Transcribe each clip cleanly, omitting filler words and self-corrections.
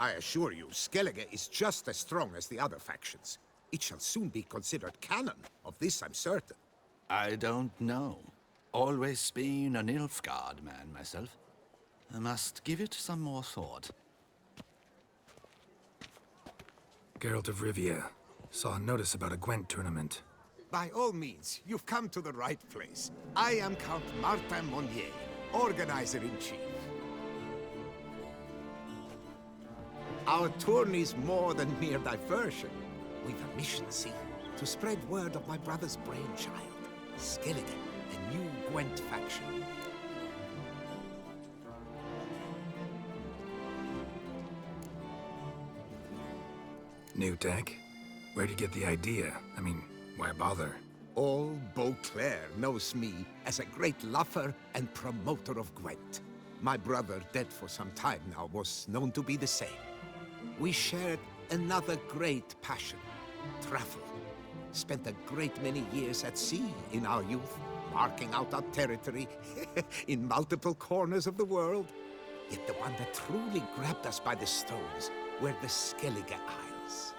I assure you, Skellige is just as strong as the other factions. It shall soon be considered canon. Of this I'm certain. I don't know. Always been an Nilfgaard man myself. I must give it some more thought. Geralt of Rivia. Saw a notice about a Gwent tournament. By all means, you've come to the right place. I am Count Martin Monnier, Organizer-in-Chief. Our tourney's more than mere diversion. We've a mission, see? To spread word of my brother's brainchild, Skellige, the new Gwent faction. New deck? Where'd you get the idea? I mean, why bother? All Beauclair knows me as a great lover and promoter of Gwent. My brother, dead for some time now, was known to be the same. We shared another great passion, travel. Spent a great many years at sea in our youth, marking out our territory in multiple corners of the world. Yet the one that truly grabbed us by the stones were the Skellige Isles.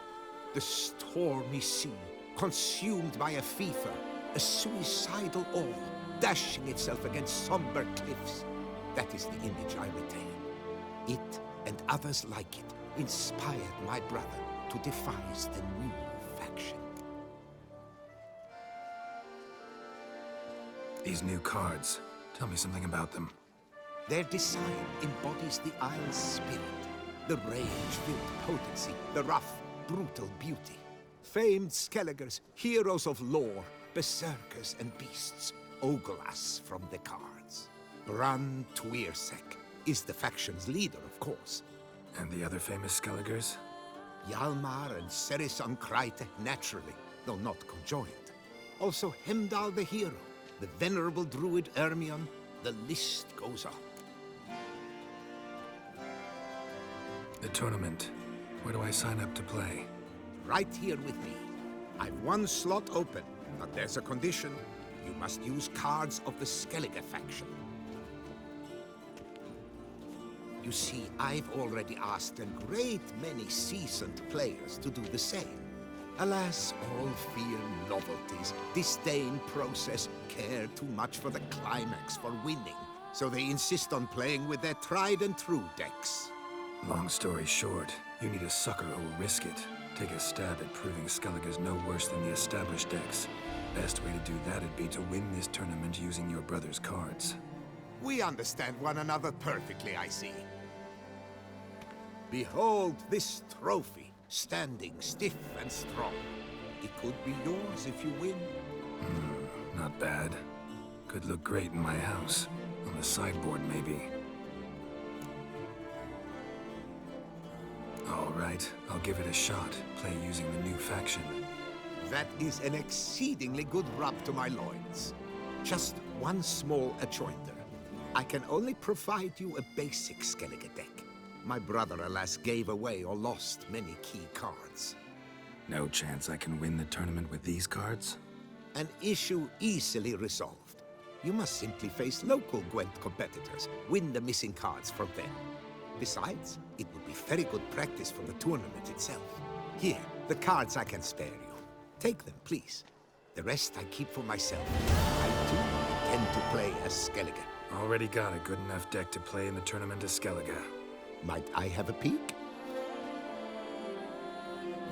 The stormy sea, consumed by a fever, a suicidal awe, dashing itself against somber cliffs. That is the image I retain. It, and others like it, inspired my brother to devise the new faction. These new cards. Tell me something about them. Their design embodies the Isle's spirit. The rage-filled potency, the rough, brutal beauty. Famed Skelligers, heroes of lore, berserkers and beasts, ogle us from the cards. Bran Tuirsek is the faction's leader, of course. And the other famous Skelligers? Hjalmar and Serason Kreite, naturally, though not conjoined. Also Hemdall the hero, the venerable druid Ermion, the list goes on. The tournament. Where do I sign up to play? Right here with me. I've one slot open, but there's a condition. You must use cards of the Skellige faction. You see, I've already asked a great many seasoned players to do the same. Alas, all fear novelties, disdain process, care too much for the climax, for winning. So they insist on playing with their tried and true decks. Long story short, you need a sucker who'll risk it. Take a stab at proving Skellige's no worse than the established decks. Best way to do that'd be to win this tournament using your brother's cards. We understand one another perfectly, I see. Behold this trophy, standing stiff and strong. It could be yours if you win. Not bad. Could look great in my house. On the sideboard, maybe. All right, I'll give it a shot. Play using the new faction. That is an exceedingly good rub to my loins. Just one small adjoinder. I can only provide you a basic Skellige deck. My brother, alas, gave away or lost many key cards. No chance I can win the tournament with these cards? An issue easily resolved. You must simply face local Gwent competitors, win the missing cards from them. Besides, it would be very good practice for the tournament itself. Here, the cards I can spare you. Take them, please. The rest I keep for myself. I do intend to play as Skellige. Already got a good enough deck to play in the tournament as Skellige. Might I have a peek?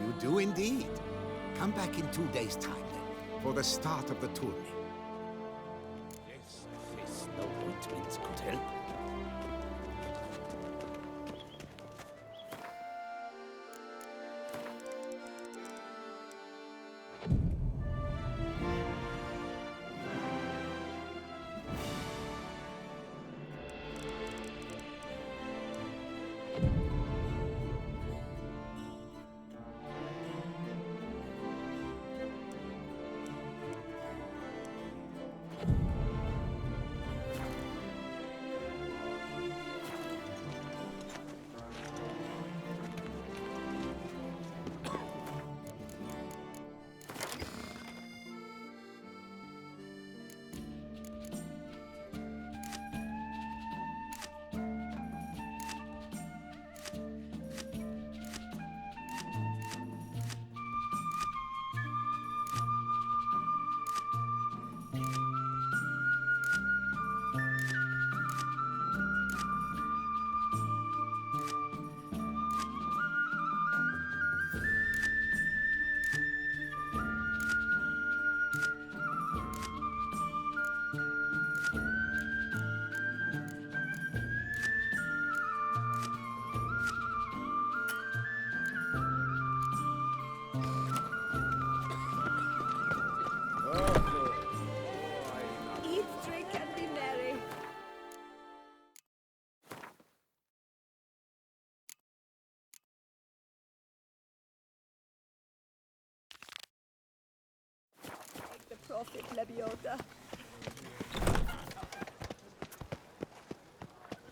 You do indeed. Come back in 2 days' time, then, for the start of the tourney. Yes, yes, no ointment could help.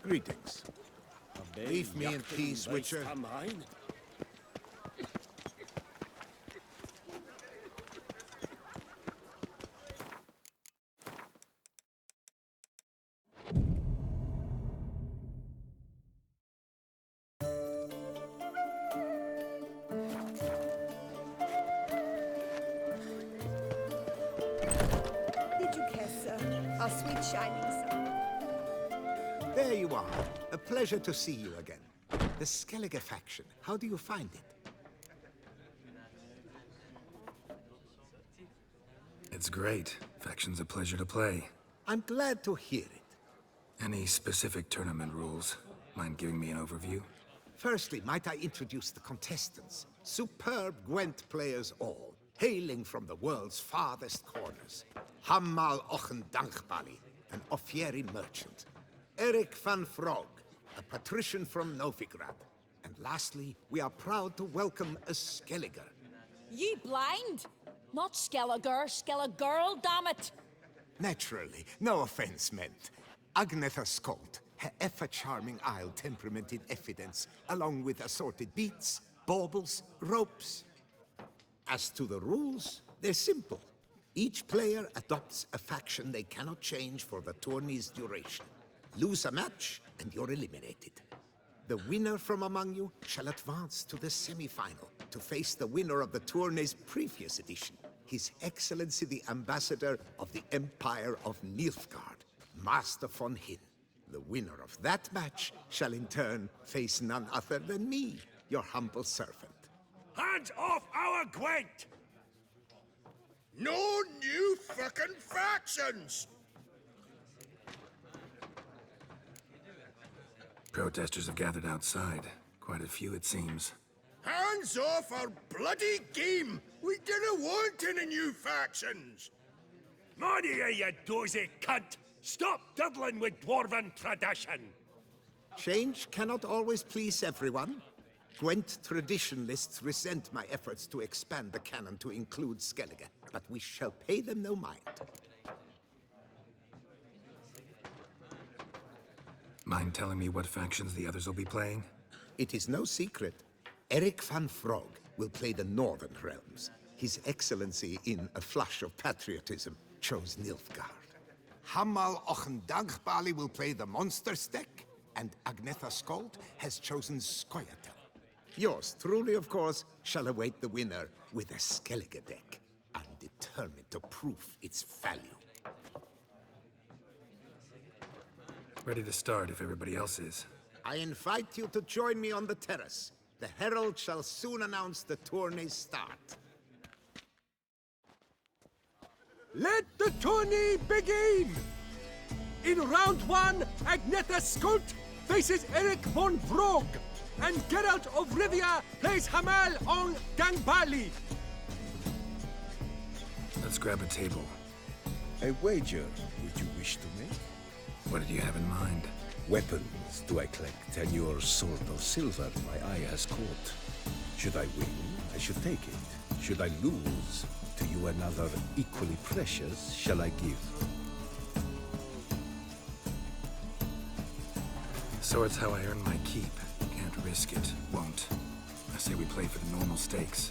Greetings. Leave me in peace, Witcher. Did you care, sir? Our sweet shining sun. There you are. A pleasure to see you again. The Skellige faction, how do you find it? It's great. Faction's a pleasure to play. I'm glad to hear it. Any specific tournament rules? Mind giving me an overview? Firstly, might I introduce the contestants? Superb Gwent players all, hailing from the world's farthest corners. Hammal Ochen Dankbali, an Offieri merchant. Eric van Frog, a patrician from Novigrad. And lastly, we are proud to welcome a Skelliger. Ye blind? Not Skelliger, damn it! Naturally, no offense meant. Agnetha Skolt, her ever-charming isle temperament in evidence, along with assorted beats, baubles, ropes. As to the rules, they're simple. Each player adopts a faction they cannot change for the tourney's duration. Lose a match, and you're eliminated. The winner from among you shall advance to the semi-final to face the winner of the tourney's previous edition, His Excellency the Ambassador of the Empire of Nilfgaard, Master von Hin. The winner of that match shall in turn face none other than me, your humble servant. Hands off our Gwent! No new fucking factions! Protesters have gathered outside. Quite a few, it seems. Hands off our bloody game! We didn't want any new factions! Money, you dozy cunt! Stop diddling with dwarven tradition! Change cannot always please everyone. Gwent traditionalists resent my efforts to expand the canon to include Skellige, but we shall pay them no mind. Mind telling me what factions the others will be playing? It is no secret. Eric van Frog will play the Northern Realms. His Excellency, in a flush of patriotism, chose Nilfgaard. Hammal Ochendagbali will play the Monsters deck, and Agnetha Skolt has chosen Scoia'tael. Yours truly, of course, shall await the winner with a Skellige deck. I'm determined to prove its value. Ready to start if everybody else is. I invite you to join me on the terrace. The herald shall soon announce the tourney's start. Let the tourney begin! In round one, Agnetha Skolt faces Eric von Vrog, and Geralt of Rivia plays Hamal on Dangbali. Let's grab a table. A wager would you wish to make? What did you have in mind? Weapons do I collect, and your sword of silver my eye has caught. Should I win, I should take it. Should I lose, to you another equally precious shall I give. Sword's how I earn my keep. Can't risk it, won't. I say we play for the normal stakes.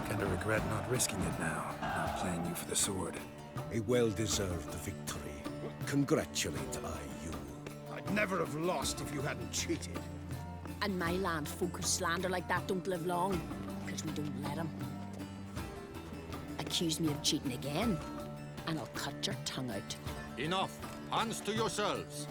Kinda regret not risking it now, not playing you for the sword. A well-deserved victory. Congratulate I you. I'd never have lost if you hadn't cheated. And my land folk who slander like that don't live long, because we don't let them. Accuse me of cheating again, and I'll cut your tongue out. Enough. Hands to yourselves.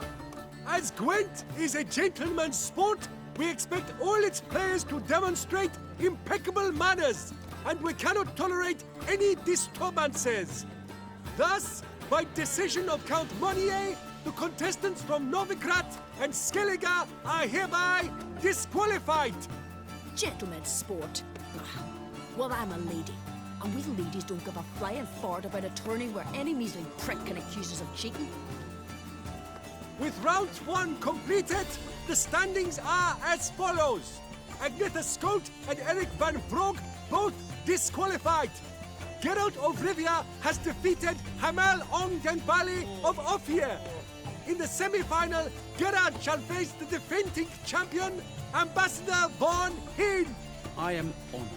As Gwent is a gentleman's sport, we expect all its players to demonstrate impeccable manners, and we cannot tolerate any disturbances. Thus, by decision of Count Monnier, the contestants from Novigrad and Skellige are hereby disqualified. Gentlemen's sport. Ah, well, I'm a lady, and we ladies don't give a flying fart about a tourney where any measly prick can accuse us of cheating. With round one completed, the standings are as follows. Agnetha Skolt and Eric van Brogge both disqualified. Geralt of Rivia has defeated Hamal Ong Denbali of Ophir. In the semi-final, Geralt shall face the defending champion, Ambassador Von Heen. I am honored.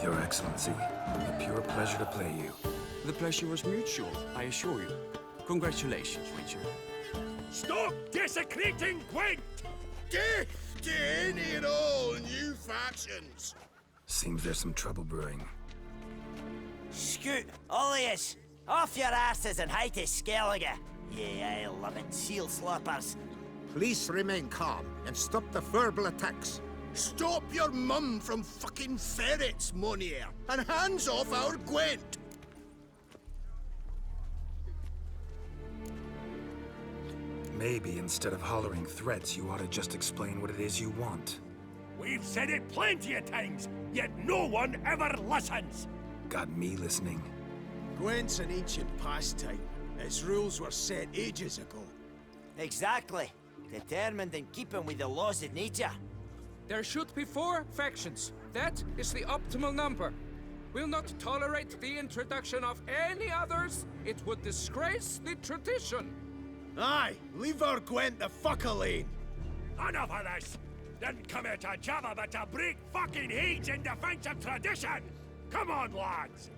Your Excellency, a pure pleasure to play you. The pleasure was mutual, I assure you. Congratulations, Richard. Stop desecrating Gwent! Death to any and all new factions! Seems there's some trouble brewing. Scoot, all of yous! Off your asses and hide to Skellige, ye eye-loving seal sloppers. Please remain calm and stop the verbal attacks. Stop your mum from fucking ferrets, Monier, and hands off our Gwent! Maybe instead of hollering threats, you ought to just explain what it is you want. We've said it plenty of times, yet no one ever listens! Got me listening. Gwent's an ancient pastime. Its rules were set ages ago. Exactly. Determined in keeping with the laws of nature. There should be 4 factions. That is the optimal number. We'll not tolerate the introduction of any others. It would disgrace the tradition. Aye, leave our Gwent the fuck alone. Enough of this! Didn't come here to jabber, but to break fucking heads in defense of tradition! Come on, lads!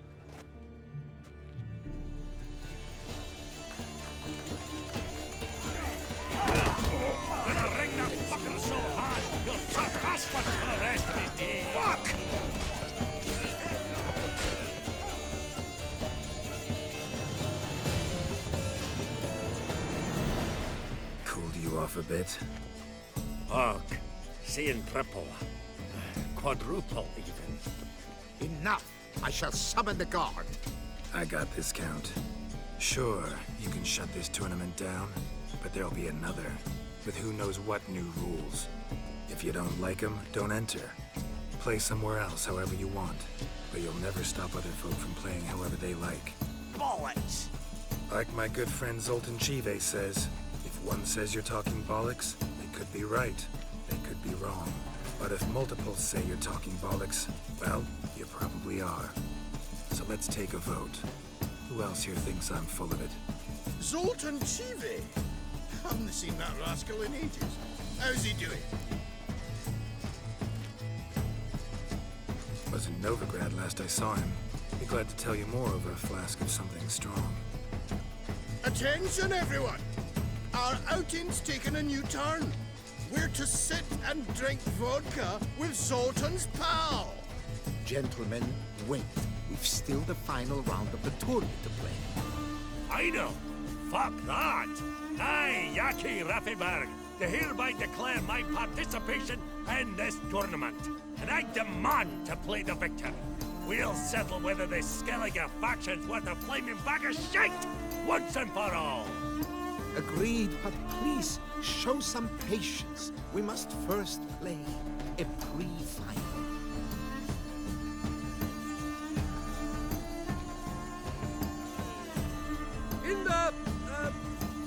Gonna ring that fucker so hard, he'll chuck us for the rest of his day! Fuck! Cooled you off a bit? Fuck. Seeing triple. Quadruple, even. Enough! I shall summon the guard. I got this, Count. Sure, you can shut this tournament down, but there'll be another, with who knows what new rules. If you don't like them, don't enter. Play somewhere else however you want, but you'll never stop other folk from playing however they like. Bollocks! Like my good friend Zoltan Chive says, if one says you're talking bollocks, they could be right, they could be wrong. But if multiples say you're talking bollocks, well, you probably are. So let's take a vote. Who else here thinks I'm full of it? Zoltan Chive? Haven't seen that rascal in ages. How's he doing? Was in Novigrad last I saw him. Be glad to tell you more over a flask of something strong. Attention, everyone! Our outing's taken a new turn. We're to sit and drink vodka with Zoltan's pal. Gentlemen, wait. We've still the final round of the tourney to play. I know. Fuck that. I, Yaki Raffenberg, do hereby declare my participation in this tournament. And I demand to play the victor. We'll settle whether this Skellige faction's worth a flaming bag of shite once and for all. Agreed, but please, show some patience. We must first play a pre-final. In the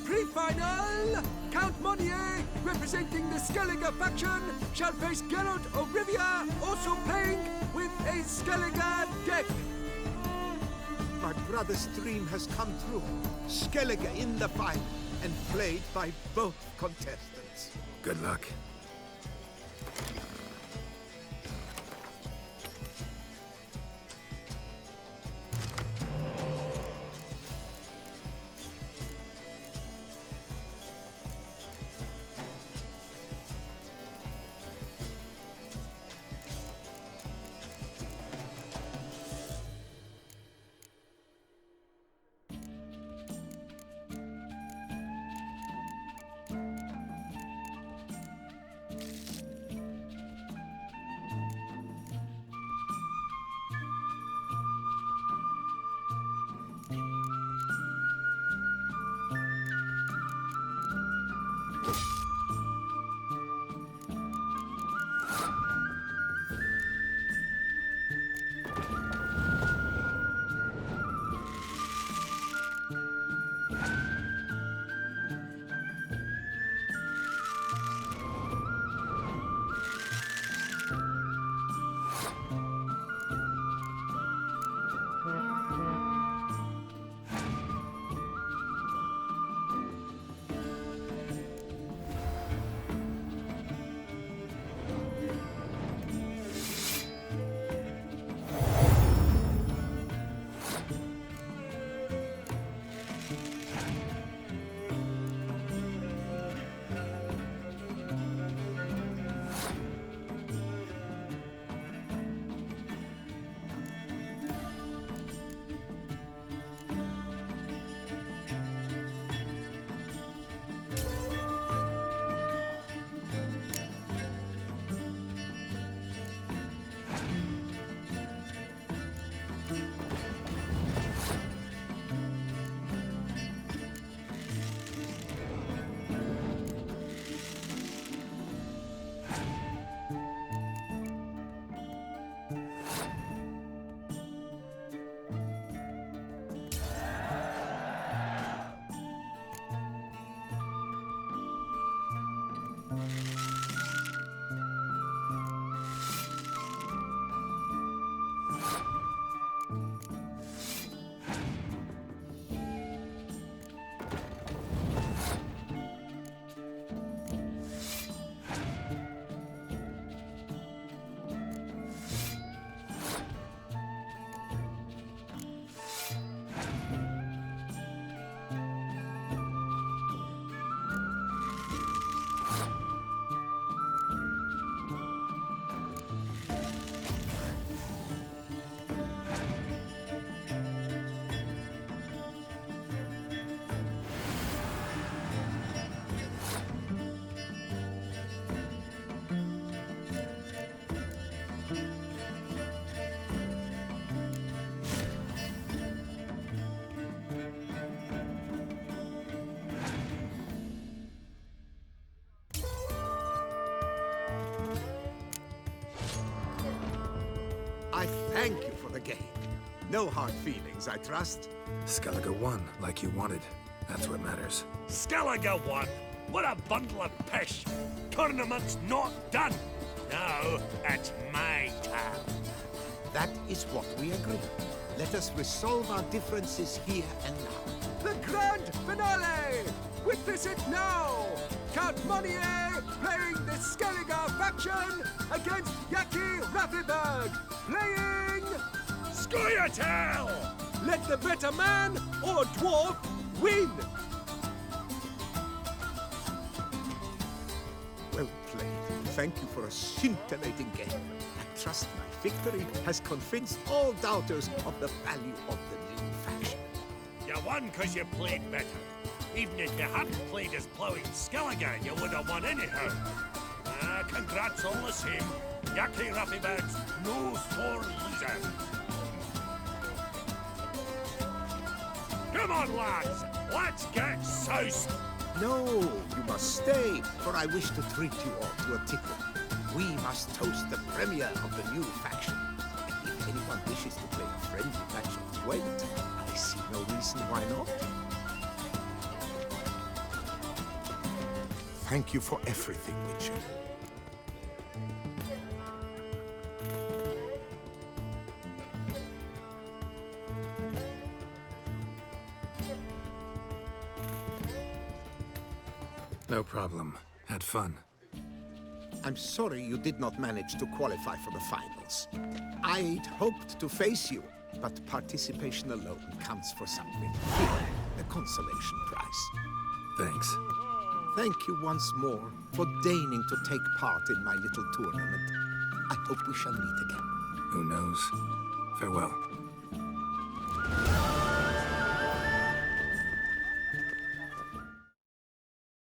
pre-final, Count Monnier, representing the Skellige faction, shall face Geralt of Rivia, also playing with a Skellige deck. My brother's dream has come true. Skellige in the final, and played by both contestants. Good luck. I thank you for the game. No hard feelings, I trust. Skellige won, like you wanted. That's what matters. Skellige won! What a bundle of pish! Tournament's not done! Now, it's my turn. That is what we agree. Let us resolve our differences here and now. The grand finale! Witness it now! Count Monnier playing the Skellige faction against Yaki Raffiberg playing... Scoia'tael! Let the better man or dwarf win! Well played. Thank you for a scintillating game. I trust my victory has convinced all doubters of the value of the new faction. You won because you played better. Even if you hadn't played as plowing Skellige, you would have won anyhow. Congrats all the same. Yaki Raffiberg's no sore loser. Come on, lads! Let's get soused! No, you must stay, for I wish to treat you all to a tickle. We must toast the premier of the new faction. And if anyone wishes to play a friendly match of GWENT, I see no reason why not. Thank you for everything, Witcher. No problem. Had fun. I'm sorry you did not manage to qualify for the finals. I'd hoped to face you, but participation alone counts for something. Here, the consolation prize. Thanks. Thank you once more for deigning to take part in my little tournament. I hope we shall meet again. Who knows? Farewell.